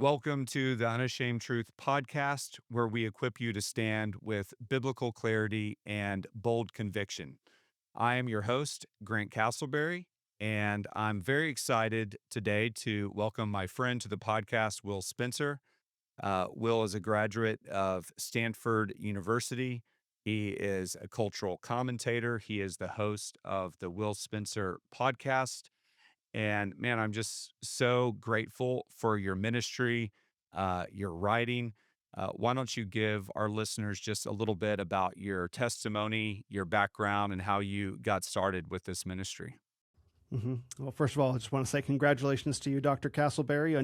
Welcome to the Unashamed Truth Podcast, where we equip you to stand with biblical clarity and bold conviction. I am your host, Grant Castleberry, and I'm very excited today to welcome my friend to the podcast, Will Spencer. Will is a graduate of Stanford University. He is a cultural commentator. He is the host of the Will Spencer podcast. And man, I'm just so grateful for your ministry, your writing. Why don't you give our listeners just a little bit about your testimony, your background, and how you got started with this ministry? Well, first of all, I just want to say congratulations to you, Dr. Castleberry,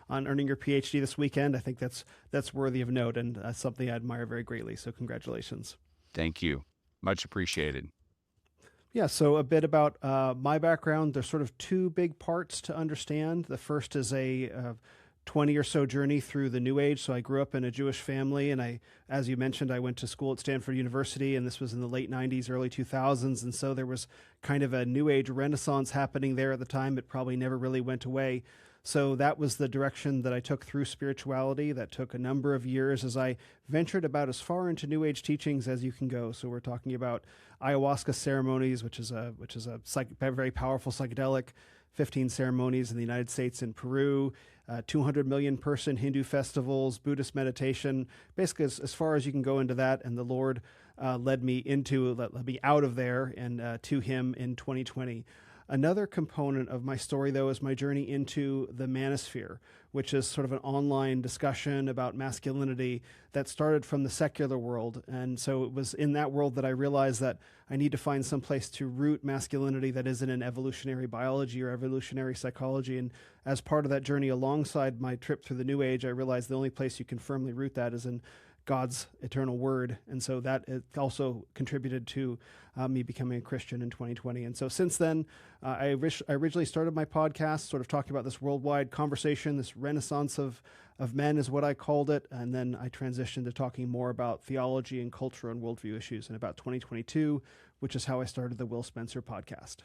on earning your PhD this weekend. I think that's worthy of note and something I admire very greatly. So congratulations. Thank you. Much appreciated. Yeah, so a bit about my background. There's sort of two big parts to understand. The first is a 20 or so journey through the New Age. So I grew up in a Jewish family, and as you mentioned, I went to school at Stanford University, and this was in the late 90s, early 2000s. And so there was kind of a New Age renaissance happening there at the time. It probably never really went away. So that was the direction that I took through spirituality. That took a number of years as I ventured about as far into New Age teachings as you can go. So we're talking about ayahuasca ceremonies, which is a very powerful psychedelic. 15 ceremonies in the United States and Peru, 200 million person Hindu festivals, Buddhist meditation, basically as far as you can go into that. And the Lord led me out of there and to Him in 2020. Another component of my story, though, is my journey into the manosphere, which is sort of an online discussion about masculinity that started from the secular world. And so it was in that world that I realized that I need to find some place to root masculinity that isn't in evolutionary biology or evolutionary psychology. And as part of that journey, alongside my trip through the New Age, I realized the only place you can firmly root that is in God's eternal word. And so that also contributed to me becoming a Christian in 2020. And so since then, I originally started my podcast sort of talking about this worldwide conversation, this renaissance of men is what I called it. And then I transitioned to talking more about theology and culture and worldview issues in about 2022, which is how I started the Will Spencer podcast.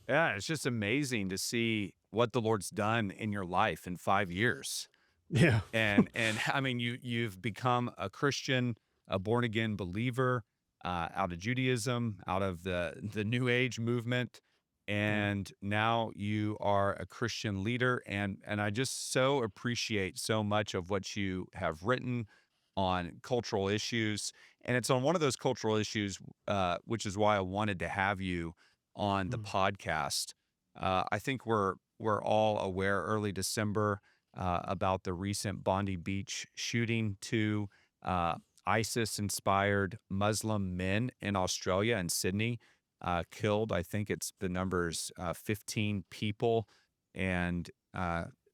Yeah, it's just amazing to see what the Lord's done in your life in 5 years. Yeah. And I mean, you've become a Christian, a born again believer, out of Judaism, out of the New Age movement, Yeah. and now you are a Christian leader. And I just so appreciate so much of what you have written on cultural issues, and it's on one of those cultural issues, which is why I wanted to have you on the Mm. podcast. I think we're all aware early December about the recent Bondi Beach shooting. Two ISIS-inspired Muslim men in Australia and Sydney killed. I think it's the numbers 15 people and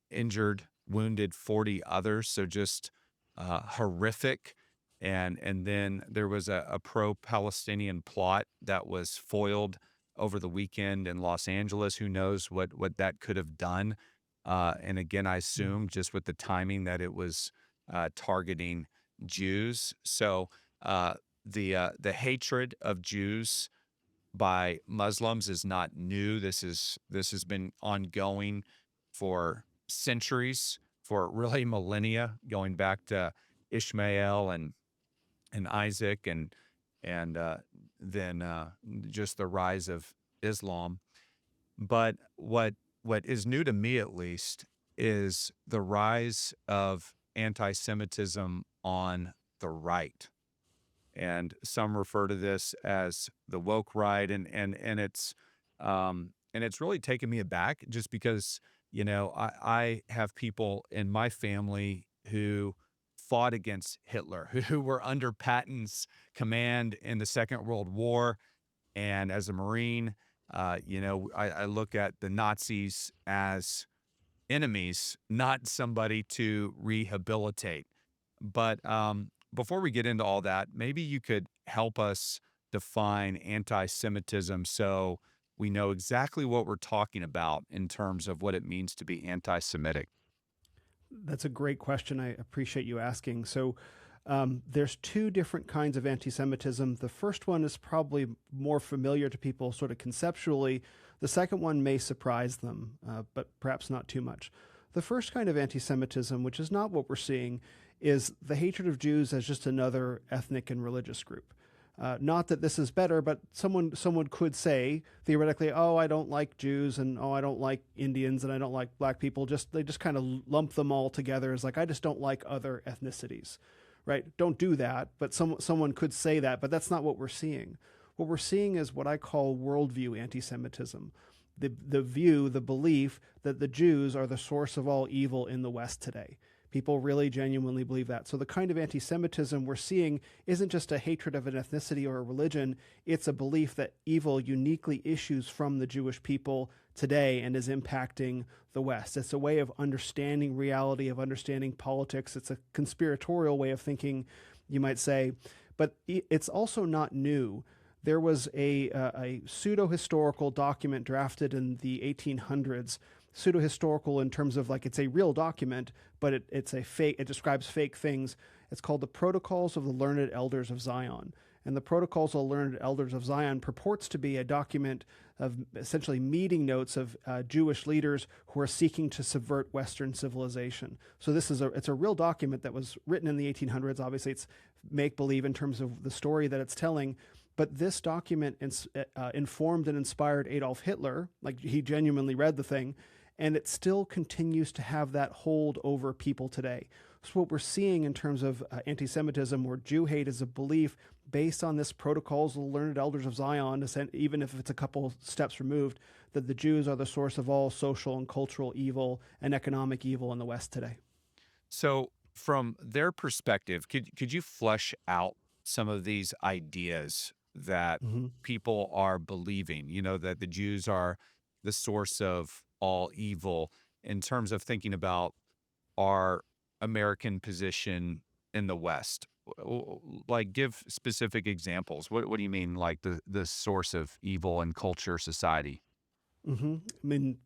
injured, wounded 40 others. So just horrific. And then there was a pro-Palestinian plot that was foiled over the weekend in Los Angeles. Who knows what that could have done? And again, I Mm. assume just with the timing that it was targeting Jews. So the hatred of Jews by Muslims is not new. This has been ongoing for centuries, for really millennia, going back to Ishmael and Isaac and then just the rise of Islam. But what is new to me, at least, is the rise of anti-Semitism on the right. And some refer to this as the woke right, and it's really taken me aback, just because I have people in my family who fought against Hitler, who were under Patton's command in the Second World War, and as a Marine, I look at the Nazis as enemies, not somebody to rehabilitate. But before we get into all that, maybe you could help us define anti-Semitism so we know exactly what we're talking about in terms of what it means to be anti-Semitic. That's a great question. I appreciate you asking. So, there's two different kinds of anti-Semitism. The first one is probably more familiar to people sort of conceptually. The second one may surprise them, but perhaps not too much. The first kind of anti-Semitism, which is not what we're seeing, is the hatred of Jews as just another ethnic and religious group. Not that this is better, but someone could say theoretically, oh, I don't like Jews, and oh, I don't like Indians, and I don't like black people. They just kind of lump them all together as like, I just don't like other ethnicities, right? Don't do that, but someone could say that, but that's not what we're seeing. What we're seeing is what I call worldview anti-Semitism. The view, the belief that the Jews are the source of all evil in the West today. People really genuinely believe that. So the kind of anti-Semitism we're seeing isn't just a hatred of an ethnicity or a religion. It's a belief that evil uniquely issues from the Jewish people today and is impacting the West. It's a way of understanding reality, of understanding politics. It's a conspiratorial way of thinking, you might say. But it's also not new. There was a pseudo-historical document drafted in the 1800s, pseudo-historical in terms of like it's a real document, but it's a fake. It describes fake things. It's called the Protocols of the Learned Elders of Zion. And the Protocols of the Learned Elders of Zion purports to be a document of essentially meeting notes of Jewish leaders who are seeking to subvert Western civilization. So it's a real document that was written in the 1800s. Obviously, it's make-believe in terms of the story that it's telling. But this document informed and inspired Adolf Hitler. Like, he genuinely read the thing, and it still continues to have that hold over people today. So what we're seeing in terms of anti-Semitism or Jew hate is a belief based on this Protocols of the Learned Elders of Zion, even if it's a couple steps removed, that the Jews are the source of all social and cultural evil and economic evil in the West today. So from their perspective, could you flesh out some of these ideas that Mm-hmm. people are believing, that the Jews are the source of all evil, in terms of thinking about our American position in the West? Like, give specific examples. What do you mean, like the source of evil in culture, society? Mm-hmm. I mean,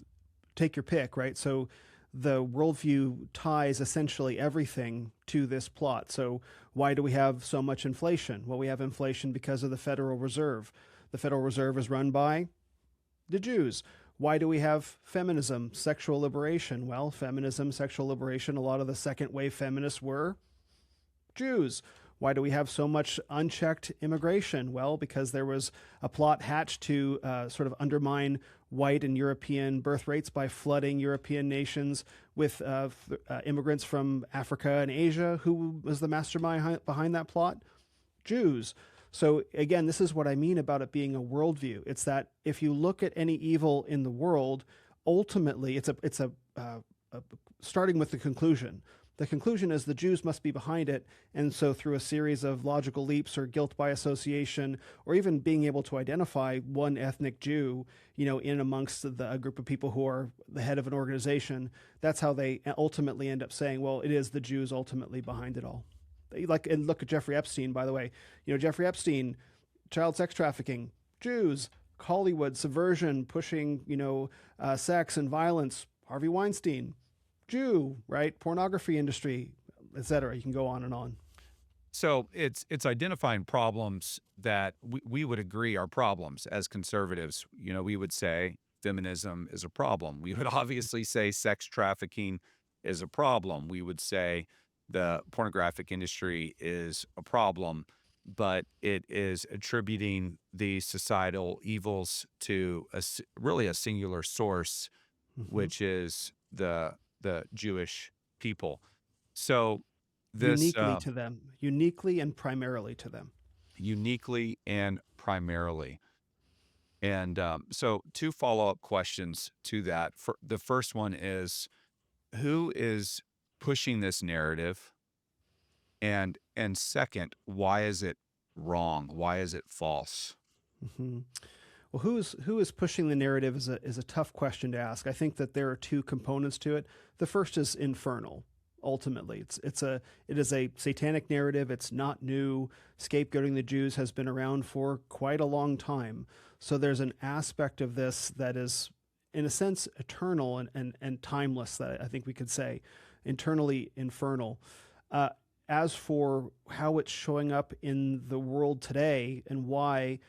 take your pick, right? So the worldview ties essentially everything to this plot. So why do we have so much inflation? Well, we have inflation because of the Federal Reserve. The Federal Reserve is run by the Jews. Why do we have feminism, sexual liberation? Well, feminism, sexual liberation, a lot of the second wave feminists were Jews. Why do we have so much unchecked immigration? Well, because there was a plot hatched to sort of undermine white and European birth rates by flooding European nations with immigrants from Africa and Asia. Who was the mastermind behind that plot? Jews. So again, this is what I mean about it being a worldview. It's that if you look at any evil in the world, ultimately it's a starting with the conclusion. The conclusion is the Jews must be behind it, and so through a series of logical leaps or guilt by association, or even being able to identify one ethnic Jew, in amongst a group of people who are the head of an organization, that's how they ultimately end up saying, well, it is the Jews ultimately behind it all. And look at Jeffrey Epstein, by the way. Jeffrey Epstein, child sex trafficking, Jews, Hollywood, subversion, pushing, sex and violence, Harvey Weinstein, Jew, right? Pornography industry, et cetera. You can go on and on. So it's identifying problems that we would agree are problems as conservatives. We would say feminism is a problem. We would obviously say sex trafficking is a problem. We would say the pornographic industry is a problem, but it is attributing the societal evils to really a singular source, Mm-hmm. which is the Jewish people. So this Uniquely to them, uniquely and primarily to them. uniquely and primarily. And so two follow-up questions to that. The first one is, who is pushing this narrative? And second, why is it wrong? Why is it false? Mm-hmm. Well, who is pushing the narrative is a tough question to ask. I think that there are two components to it. The first is infernal. Ultimately, it is a satanic narrative. It's not new. Scapegoating the Jews has been around for quite a long time. So there's an aspect of this that is, in a sense, eternal and timeless, that I think we could say, internally infernal. As for how it's showing up in the world today and why,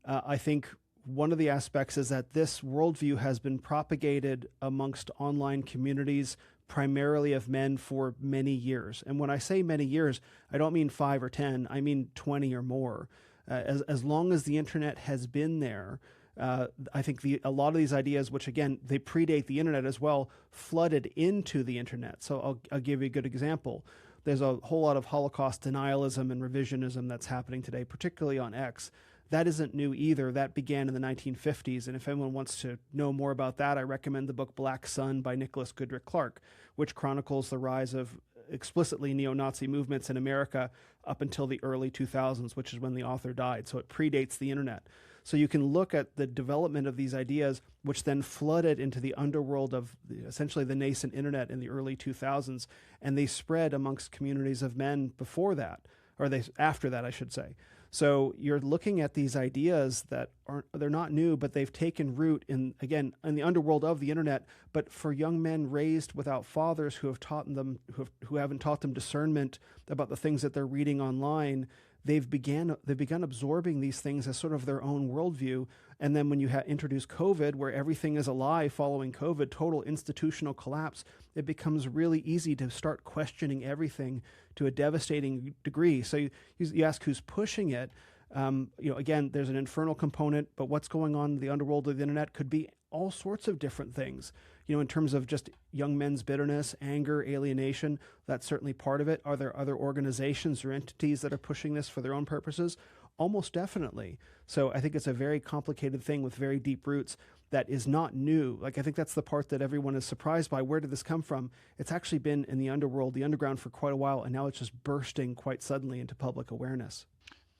I think one of the aspects is that this worldview has been propagated amongst online communities primarily of men for many years. And when I say many years, I don't mean 5 or 10, I mean 20 or more. As long as the internet has been there, I think a lot of these ideas, which again, they predate the internet as well, flooded into the internet. So I'll give you a good example. There's a whole lot of Holocaust denialism and revisionism that's happening today, particularly on X. That isn't new either. That began in the 1950s. And if anyone wants to know more about that, I recommend the book Black Sun by Nicholas Goodrick Clark, which chronicles the rise of explicitly neo-Nazi movements in America up until the early 2000s, which is when the author died. So it predates the internet. So you can look at the development of these ideas, which then flooded into the underworld of essentially the nascent internet in the early 2000s, and they spread amongst communities of men before that, or after that, I should say. So you're looking at these ideas that they're not new, but they've taken root in the underworld of the internet. But for young men raised without fathers who have taught them, who haven't taught them discernment about the things that they're reading online, they've begun absorbing these things as sort of their own worldview. And then when you introduce COVID, where everything is a lie following COVID, total institutional collapse, it becomes really easy to start questioning everything to a devastating degree. So you ask who's pushing it. Again, there's an infernal component, but what's going on in the underworld of the internet could be all sorts of different things. In terms of just young men's bitterness, anger, alienation, that's certainly part of it. Are there other organizations or entities that are pushing this for their own purposes? Almost definitely. So I think it's a very complicated thing with very deep roots that is not new. I think that's the part that everyone is surprised by. Where did this come from? It's actually been in the underworld, the underground, for quite a while, and now it's just bursting quite suddenly into public awareness.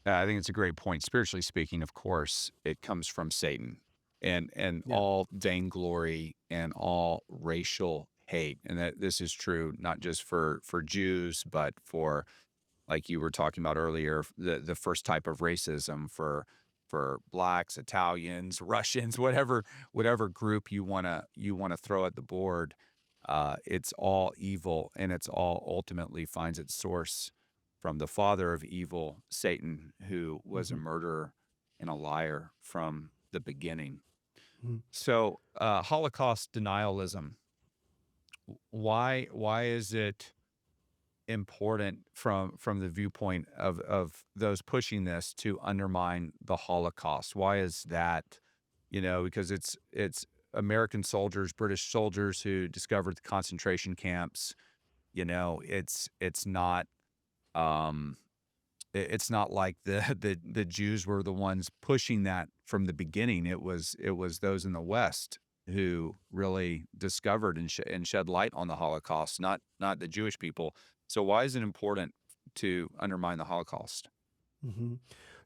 I think it's a great point. Spiritually speaking, of course, it comes from Satan and Yeah. all vainglory and all racial hate. And that this is true not just for Jews, but for, like you were talking about earlier, the first type of racism for blacks, Italians, Russians, whatever group you wanna throw at the board. It's all evil, and it's all ultimately finds its source from the father of evil, Satan, who was a Mhm. murderer and a liar from the beginning. Mhm. So, Holocaust denialism. Why is it important from the viewpoint of those pushing this to undermine the Holocaust? Why is that? Because it's American soldiers, British soldiers who discovered the concentration camps. It's not um it's not like the Jews were the ones pushing that from the beginning. It was those in the West who really discovered and shed light on the Holocaust, not the Jewish people. So why is it important to undermine the Holocaust? Mm-hmm.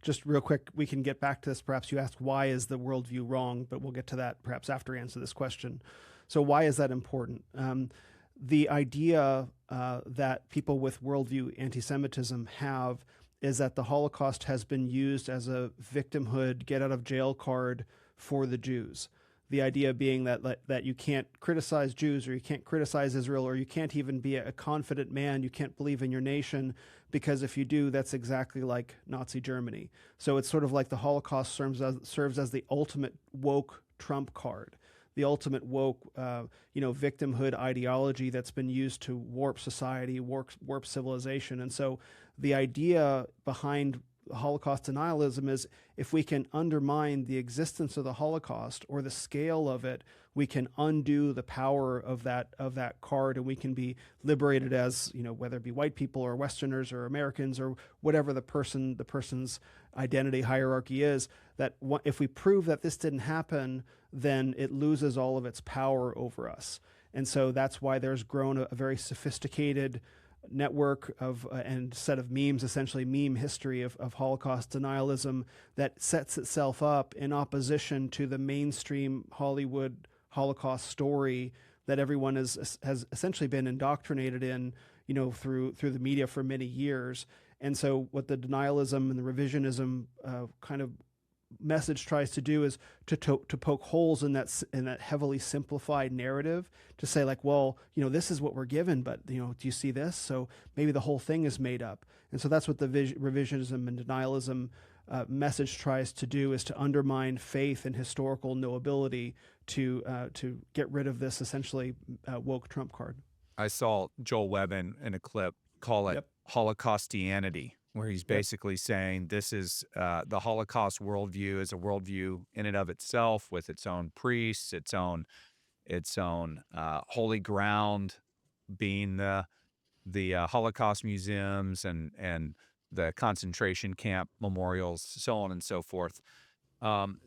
Just real quick, we can get back to this. Perhaps you asked, why is the worldview wrong? But we'll get to that perhaps after I answer this question. So why is that important? The idea that people with worldview anti-Semitism have is that the Holocaust has been used as a victimhood, get out of jail card for the Jews. The idea being that you can't criticize Jews, or you can't criticize Israel, or you can't even be a confident man, you can't believe in your nation, because if you do, that's exactly like Nazi Germany. So it's sort of like the Holocaust serves as the ultimate woke trump card, the ultimate woke victimhood ideology that's been used to warp society, warp civilization. And so the idea behind Holocaust denialism is, if we can undermine the existence of the Holocaust or the scale of it, we can undo the power of that card, and we can be liberated as, whether it be white people or Westerners or Americans or whatever the person's identity hierarchy is. That if we prove that this didn't happen, then it loses all of its power over us. And so that's why there's grown a very sophisticated network of and set of memes, essentially meme history of Holocaust denialism, that sets itself up in opposition to the mainstream Hollywood Holocaust story that everyone has essentially been indoctrinated in, through the media for many years. And so what the denialism and the revisionism kind of message tries to do is to poke holes in that heavily simplified narrative, to say like, well, this is what we're given, but do you see this? So maybe the whole thing is made up. And so that's what the revisionism and denialism message tries to do, is to undermine faith and historical knowability, to get rid of this essentially woke trump card. I saw Joel Webb in a clip call it Yep. Holocaustianity, where he's Yep. basically saying this is the Holocaust worldview is a worldview in and of itself with its own priests, its own holy ground being the Holocaust museums and the concentration camp memorials, so on and so forth.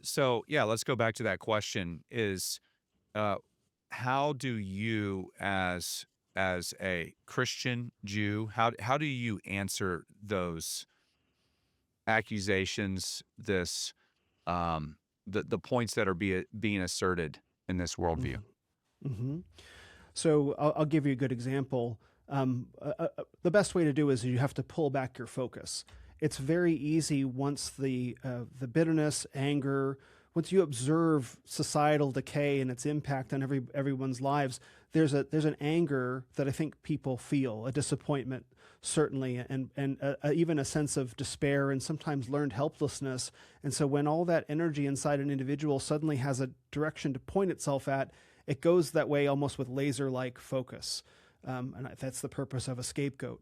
So yeah, let's go back to that question: is uh, how do you, as a Christian Jew, how do you answer those accusations, this the points that are being asserted in this worldview? Mm-hmm. So I'll give you a good example. The best way to do is you have to pull back your focus. It's very easy once the bitterness, anger, once you observe societal decay and its impact on everyone's lives, there's an anger that I think people feel, a disappointment certainly, and even a sense of despair and sometimes learned helplessness. And so when all that energy inside an individual suddenly has a direction to point itself at, it goes that way almost with laser-like focus. And that's the purpose of a scapegoat.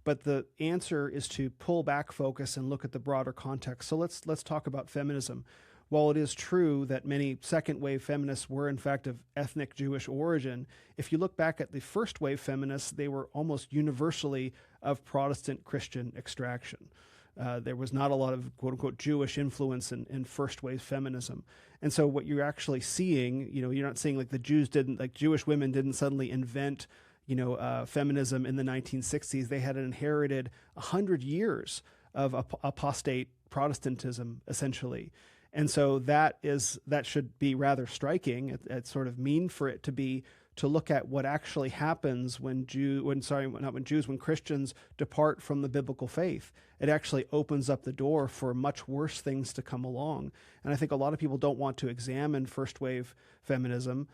But the answer is to pull back focus and look at the broader context. So let's talk about feminism. While it is true that many second wave feminists were in fact of ethnic Jewish origin, if you look back at the first wave feminists, they were almost universally of Protestant Christian extraction. There was not a lot of quote unquote Jewish influence in first wave feminism. And so what you're actually seeing, you're not seeing like Jewish women didn't suddenly invent, feminism in the 1960s. They had inherited 100 years of apostate Protestantism, essentially. And so that should be rather striking. It's sort of mean for it to be, to look at what actually happens when Christians depart from the biblical faith. It actually opens up the door for much worse things to come along. And I think a lot of people don't want to examine first wave feminism,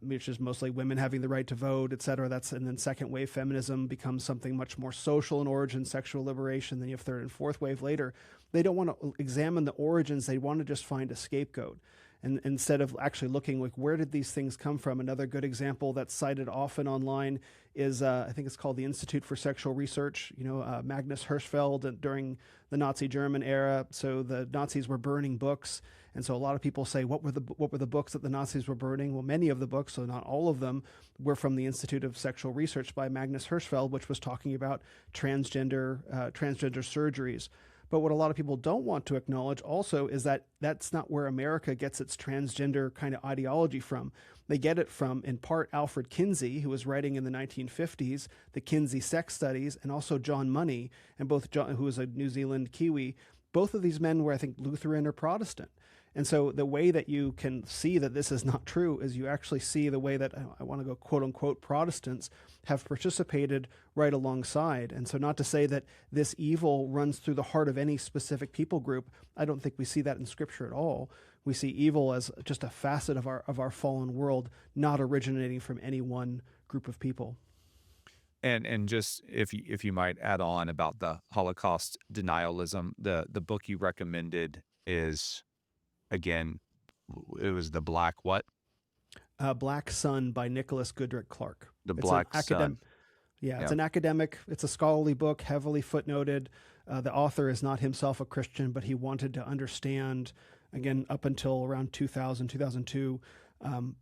which is mostly women having the right to vote, et cetera. And then second wave feminism becomes something much more social in origin, sexual liberation. Then you have third and fourth wave later. They don't want to examine the origins. They want to just find a scapegoat. And instead of actually looking like, where did these things come from? Another good example that's cited often online is, I think it's called the Institute for Sexual Research, Magnus Hirschfeld during the Nazi German era. So the Nazis were burning books. And so a lot of people say, what were the books that the Nazis were burning? Well, many of the books, so not all of them, were from the Institute of Sexual Research by Magnus Hirschfeld, which was talking about transgender surgeries. But what a lot of people don't want to acknowledge also is that that's not where America gets its transgender kind of ideology from. They get it from, in part, Alfred Kinsey, who was writing in the 1950s, the Kinsey Sex Studies, and also John Money, and both John, who was a New Zealand Kiwi. Both of these men were, I think, Lutheran or Protestant. And so the way that you can see that this is not true is you actually see the way that, I want to go quote unquote, Protestants have participated right alongside. And so not to say that this evil runs through the heart of any specific people group. I don't think we see that in Scripture at all. We see evil as just a facet of our fallen world, not originating from any one group of people. And just if you might add on about the Holocaust denialism, the book you recommended is, again, it was The Black what? Black Sun by Nicholas Goodrick Clark. The It's an Black Sun. Yeah, it's Yeah. an academic, it's a scholarly book, heavily footnoted. The author is not himself a Christian, but he wanted to understand, again, up until around 2000, 2002,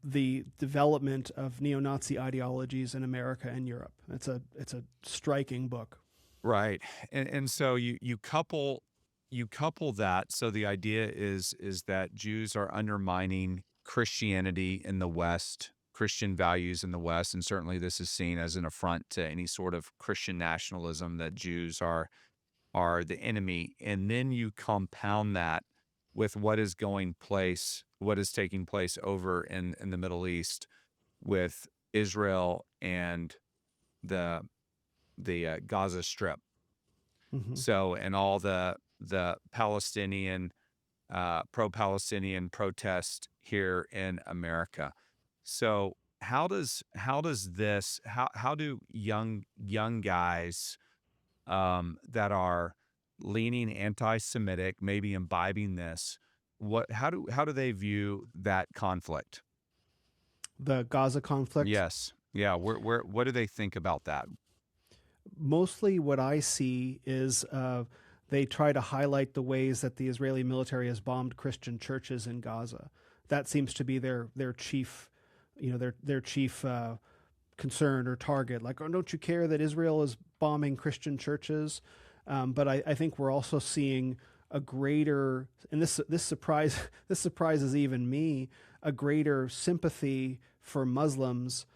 the development of neo-Nazi ideologies in America and Europe. It's a striking book. Right. And so you couple that. So the idea is that Jews are undermining Christianity in the West, Christian values in the West, and certainly this is seen as an affront to any sort of Christian nationalism, that Jews are the enemy. And then you compound that with what is taking place over in the Middle East with Israel and the Gaza Strip. Mm-hmm. So, and all the Palestinian pro-Palestinian protest here in America. So how do young guys that are leaning anti-Semitic, maybe imbibing this, how do they view that conflict? The Gaza conflict. Yes. Yeah, what do they think about that? Mostly what I see is they try to highlight the ways that the Israeli military has bombed Christian churches in Gaza. That seems to be their chief, their chief concern or target. Like, oh, don't you care that Israel is bombing Christian churches? But I think we're also seeing a greater, and this surprises even me, a greater sympathy for Muslims,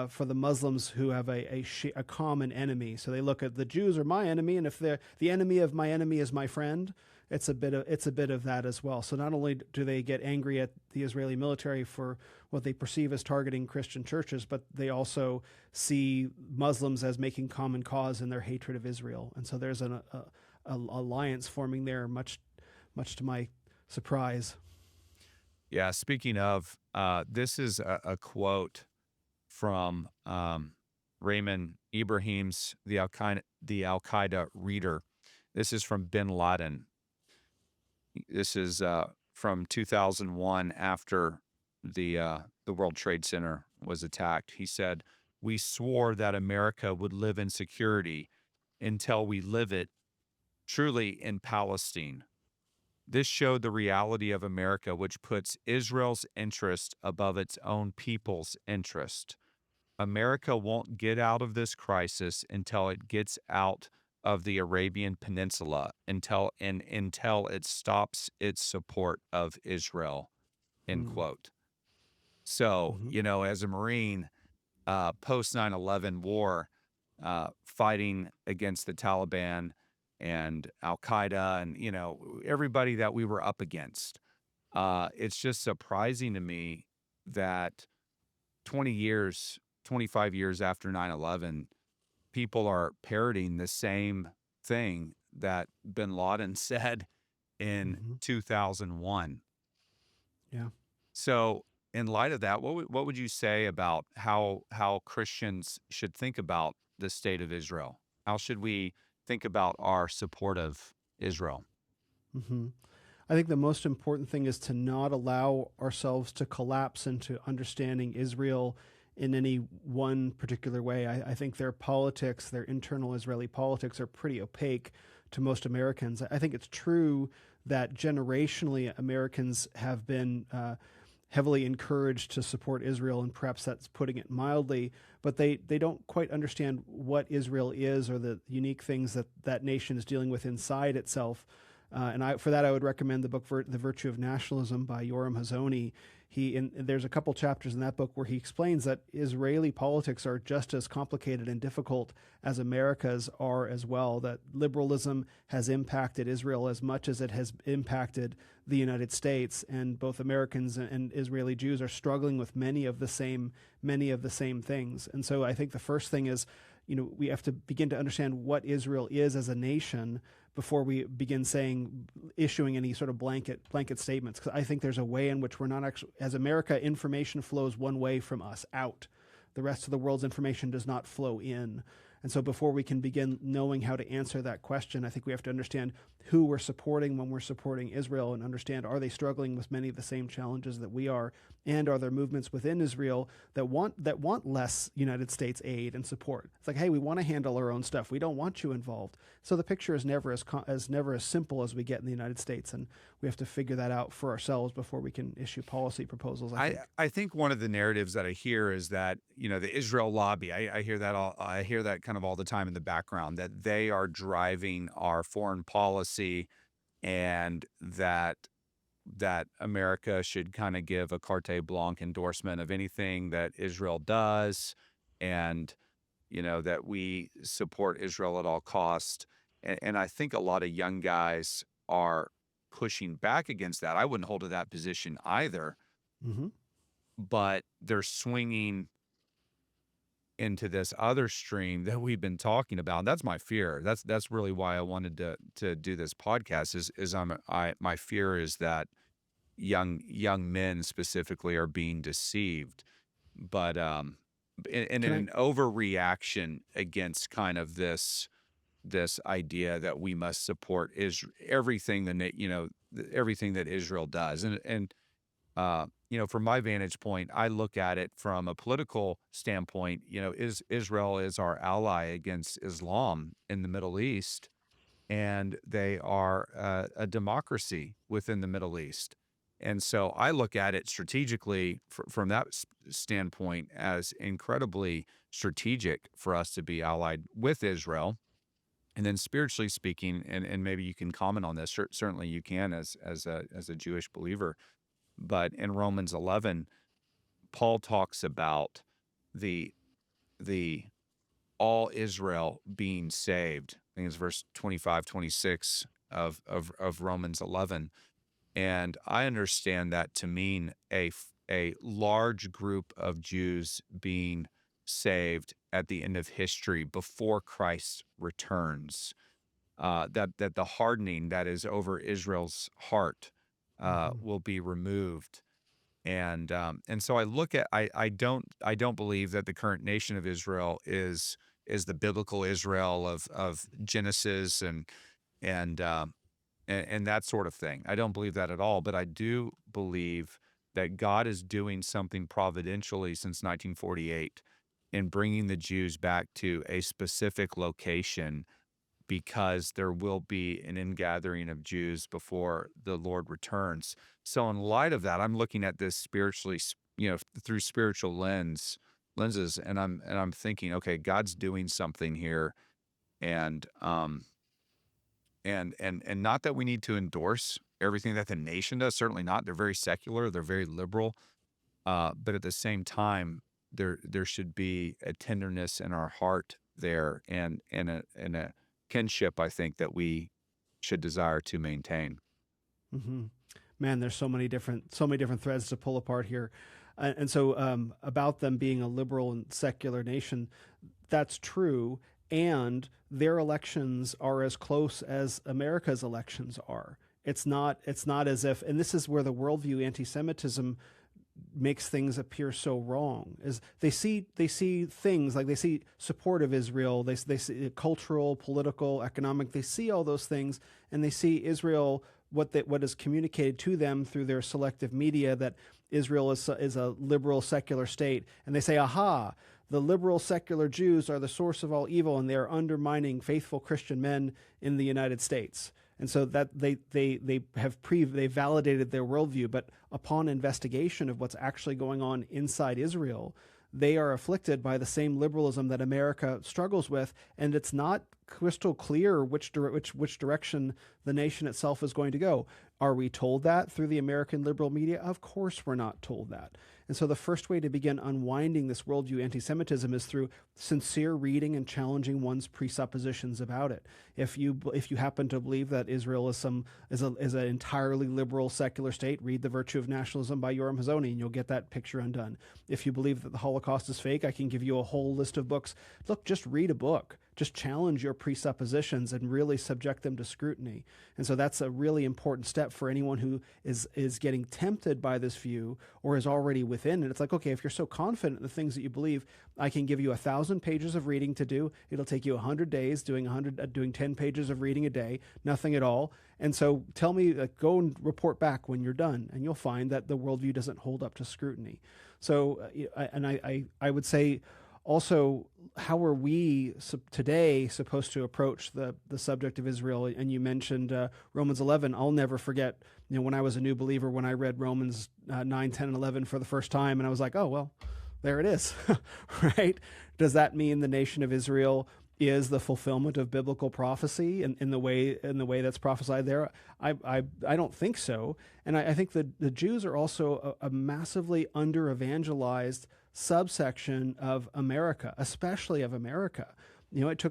for the Muslims who have a common enemy. So they look at the Jews are my enemy, and if the enemy of my enemy is my friend, it's a bit of that as well. So not only do they get angry at the Israeli military for what they perceive as targeting Christian churches, but they also see Muslims as making common cause in their hatred of Israel. And so there's an alliance forming there, much to my surprise. Yeah, speaking of, this is a quote from Raymond Ibrahim's the Al Qaeda Reader. This is from Bin Laden. This is from 2001 after the World Trade Center was attacked. He said, "We swore that America would live in security until we live it truly in Palestine. This showed the reality of America, which puts Israel's interest above its own people's interest. America won't get out of this crisis until it gets out of the Arabian Peninsula, until it stops its support of Israel." End Mm. quote. So, Hmm. as a Marine, post 9/11 war, fighting against the Taliban and Al Qaeda and, everybody that we were up against, it's just surprising to me that 20 years, 25 years after 9/11, people are parroting the same thing that bin Laden said in Hmm. 2001. Yeah. So, in light of that, what would you say about how Christians should think about the state of Israel? How should we think about our support of Israel? Hmm. I think the most important thing is to not allow ourselves to collapse into understanding Israel in any one particular way. I think their politics, their internal Israeli politics, are pretty opaque to most Americans. I think it's true that generationally Americans have been heavily encouraged to support Israel, and perhaps that's putting it mildly, but they don't quite understand what Israel is or the unique things that that nation is dealing with inside itself. For that, I would recommend the book "The Virtue of Nationalism" by Yoram Hazony. There's a couple chapters in that book where he explains that Israeli politics are just as complicated and difficult as America's are as well. That liberalism has impacted Israel as much as it has impacted the United States, and both Americans and Israeli Jews are struggling with many of the same things. And so, I think the first thing is, we have to begin to understand what Israel is as a nation before we begin issuing any sort of blanket statements. Because I think there's a way in which we're not actually, as America, information flows one way from us out. The rest of the world's information does not flow in. And so before we can begin knowing how to answer that question, I think we have to understand who we're supporting when we're supporting Israel, and understand, are they struggling with many of the same challenges that we are, and are there movements within Israel that want less United States aid and support? It's like, hey, we want to handle our own stuff. We don't want you involved. So the picture is never as simple as we get in the United States, and we have to figure that out for ourselves before we can issue policy proposals, I I think. I think one of the narratives that I hear is that, the Israel lobby, I hear that kind of all the time in the background, that they are driving our foreign policy, and that America should kind of give a carte blanche endorsement of anything that Israel does, and that we support Israel at all cost. And I think a lot of young guys are pushing back against that. I wouldn't hold to that position either, Hmm. but they're swinging into this other stream that we've been talking about. And that's my fear. That's really why I wanted to do this podcast. My fear is that young men specifically are being deceived, but in Can I an overreaction against kind of this idea that we must support everything everything that Israel does, and From my vantage point, I look at it from a political standpoint. Israel is our ally against Islam in the Middle East, and they are a democracy within the Middle East. And so I look at it strategically from that standpoint as incredibly strategic for us to be allied with Israel. And then spiritually speaking, and maybe you can comment on this. Certainly, you can as a Jewish believer. But in Romans 11, Paul talks about the the all Israel being saved. I think it's verse 25, 26 of Romans 11. And I understand that to mean a large group of Jews being saved at the end of history before Christ returns. That the hardening that is over Israel's heart Hmm. will be removed. And so I don't believe that the current nation of Israel is the biblical Israel of Genesis and and that sort of thing. I don't believe that at all, but I do believe that God is doing something providentially since 1948 in bringing the Jews back to a specific location, because there will be an ingathering of Jews before the Lord returns. So in light of that, I'm looking at this spiritually, through spiritual lenses, and I'm thinking, okay, God's doing something here, and and not that we need to endorse everything that the nation does. Certainly not. They're very secular. They're very liberal. But at the same time, there should be a tenderness in our heart there, and a kinship, I think, that we should desire to maintain. Hmm. Man, there's so many different threads to pull apart here. And so about them being a liberal and secular nation, that's true. And their elections are as close as America's elections are. It's not as if, and this is where the worldview anti-Semitism makes things appear so wrong, is they see things like, they see support of Israel, they see cultural, political, economic, they see all those things, and they see Israel, what is communicated to them through their selective media, that Israel is a liberal secular state, and they say, aha, the liberal secular Jews are the source of all evil, and they are undermining faithful Christian men in the United States. And so that they validated their worldview, but upon investigation of what's actually going on inside Israel, they are afflicted by the same liberalism that America struggles with, and it's not crystal clear which direction the nation itself is going to go. Are we told that through the American liberal media? Of course we're not told that. And so the first way to begin unwinding this worldview anti-Semitism is through sincere reading and challenging one's presuppositions about it. If you happen to believe that Israel is an entirely liberal secular state, read The Virtue of Nationalism by Yoram Hazony, and you'll get that picture undone. If you believe that the Holocaust is fake, I can give you a whole list of books. Look, just read a book. Just challenge your presuppositions and really subject them to scrutiny. And so that's a really important step for anyone who is getting tempted by this view or is already within it. It's like, okay, if you're so confident in the things that you believe, I can give you 1,000 pages of reading to do. It'll take you 100 days doing 10 pages of reading a day, nothing at all. And so tell me, go and report back when you're done, and you'll find that the worldview doesn't hold up to scrutiny. So, I would say, also, how are we today supposed to approach the subject of Israel? And you mentioned Romans 11. I'll never forget, when I was a new believer, when I read Romans 9, 10, and 11 for the first time, and I was like, oh, well, there it is, right? Does that mean the nation of Israel is the fulfillment of biblical prophecy in the way that's prophesied there? I don't think so. And I think the Jews are also a massively under-evangelized subsection of America, especially of America.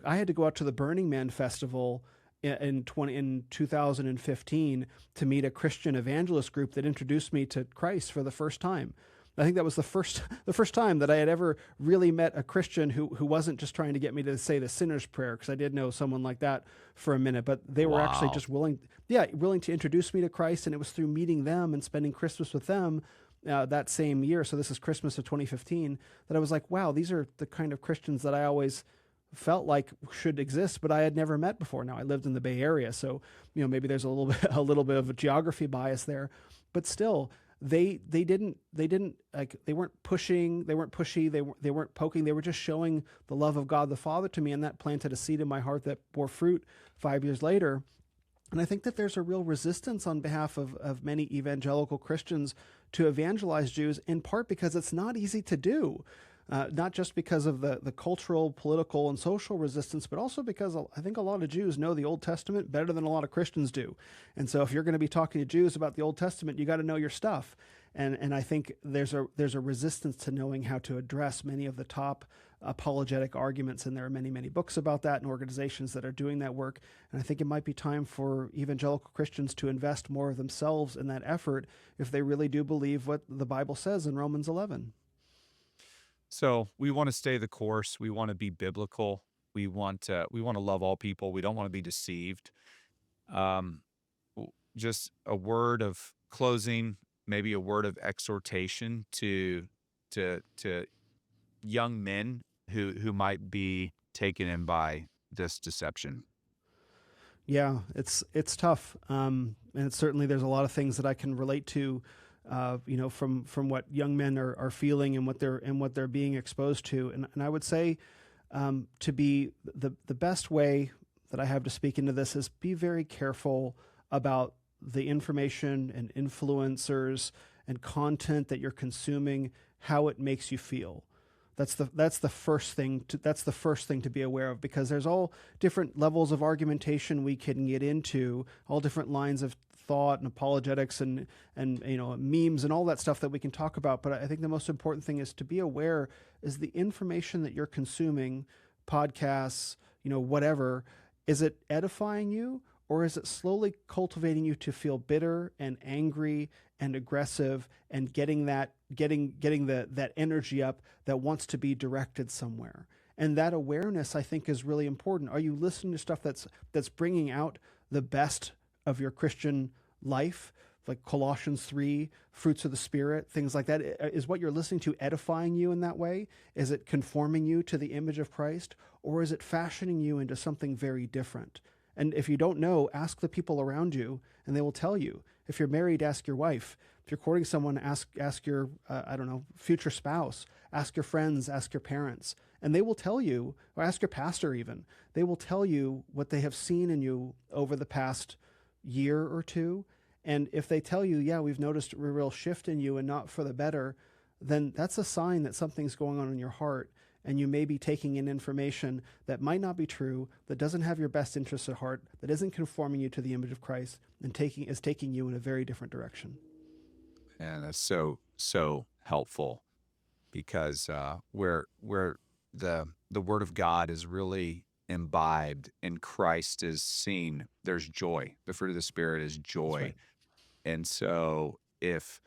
I had to go out to the Burning Man festival in 2015 to meet a Christian evangelist group that introduced me to Christ for the first time. I think that was the first time that I had ever really met a Christian who wasn't just trying to get me to say the sinner's prayer, because I did know someone like that for a minute, but they were actually Wow. just willing to introduce me to Christ, and it was through meeting them and spending Christmas with them that same year. So this is Christmas of 2015, that I was like, wow, these are the kind of Christians that I always felt like should exist, but I had never met before. Now I lived in the Bay Area, so maybe there's a little bit of a geography bias there, but still, they didn't like, they weren't pushing, they weren't pushy, they weren't poking, they were just showing the love of God the Father to me, and that planted a seed in my heart that bore fruit 5 years later. And I think that there's a real resistance on behalf of many evangelical Christians to evangelize Jews, in part because it's not easy to do. Not just because of the cultural, political, and social resistance, but also because I think a lot of Jews know the Old Testament better than a lot of Christians do. And so if you're going to be talking to Jews about the Old Testament, you got to know your stuff. And I think there's a resistance to knowing how to address many of the top apologetic arguments, and there are many, many books about that and organizations that are doing that work. And I think it might be time for evangelical Christians to invest more of themselves in that effort if they really do believe what the Bible says in Romans 11. So we want to stay the course. We want to be biblical. We want to love all people. We don't want to be deceived. Um, just a word of closing, maybe a word of exhortation to young men who might be taken in by this deception. Yeah, it's tough, and it's certainly, there's a lot of things that I can relate to, from what young men are feeling and what they're being exposed to, and I would say, to be the best way that I have to speak into this is be very careful about the information and influencers and content that you're consuming, how it makes you feel. That's the first thing to be aware of, because there's all different levels of argumentation we can get into, all different lines of thought and apologetics and memes and all that stuff that we can talk about. But I think the most important thing is to be aware, is the information that you're consuming, podcasts, whatever, is it edifying you, or is it slowly cultivating you to feel bitter and angry and aggressive and getting that energy up that wants to be directed somewhere? And that awareness, I think, is really important. Are you listening to stuff that's bringing out the best of your Christian life, like Colossians 3, fruits of the Spirit, things like that? Is what you're listening to edifying you in that way? Is it conforming you to the image of Christ? Or is it fashioning you into something very different? And if you don't know, ask the people around you, and they will tell you. If you're married, ask your wife. If you're courting someone, ask your future spouse. Ask your friends. Ask your parents, and they will tell you. Or ask your pastor even. They will tell you what they have seen in you over the past year or two. And if they tell you, yeah, we've noticed a real shift in you and not for the better, then that's a sign that something's going on in your heart, and you may be taking in information that might not be true, that doesn't have your best interests at heart, that isn't conforming you to the image of Christ, and is taking you in a very different direction. And that's so helpful, because where the word of God is really imbibed and Christ is seen, there's joy. The fruit of the Spirit is That's joy. right. And so if,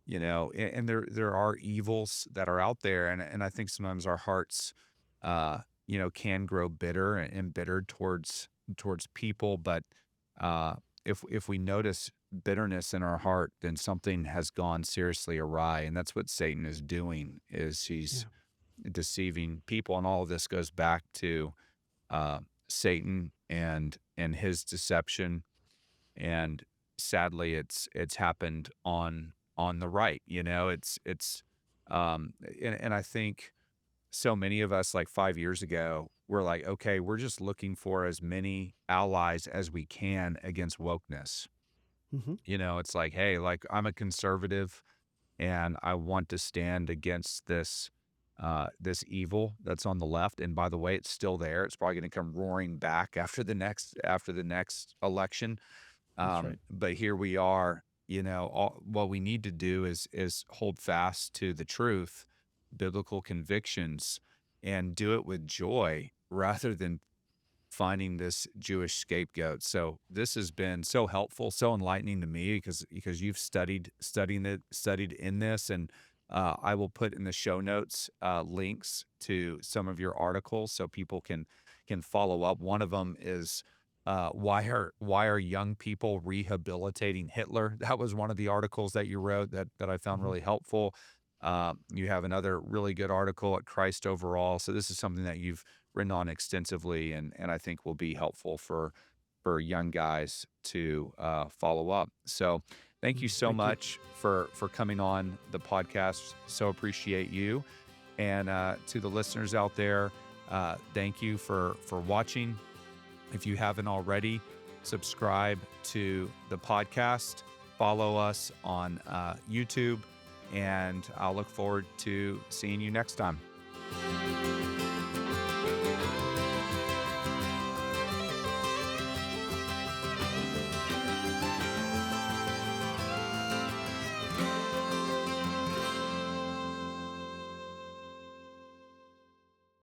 and there are evils that are out there, and I think sometimes our hearts, can grow bitter and embittered towards people. But uh, if we notice bitterness in our heart, then something has gone seriously awry, and that's what Satan is doing. Is Yeah. he's deceiving people, and all of this goes back to uh, Satan and his deception. And sadly, it's happened on the right. And I think so many of us, like 5 years ago, we're like, okay, we're just looking for as many allies as we can against wokeness. Hmm. It's like, hey, like, I'm a conservative and I want to stand against this evil that's on the left. And by the way, it's still there. It's probably going to come roaring back after the next election. That's right. But here we are. What we need to do is hold fast to the truth, biblical convictions, and do it with joy rather than finding this Jewish scapegoat. So this has been so helpful, so enlightening to me, because you've studied in this. And I will put in the show notes links to some of your articles so people can follow up. One of them is why are young people rehabilitating Hitler? That was one of the articles that you wrote that I found Hmm. really helpful. You have another really good article at Christ Overall. So this is something that you've written on extensively, and I think will be helpful for young guys to follow up. So Thank you so Thank you. much for coming on the podcast. So appreciate you. And to the listeners out there, thank you for watching. If you haven't already, subscribe to the podcast, follow us on YouTube, and I'll look forward to seeing you next time.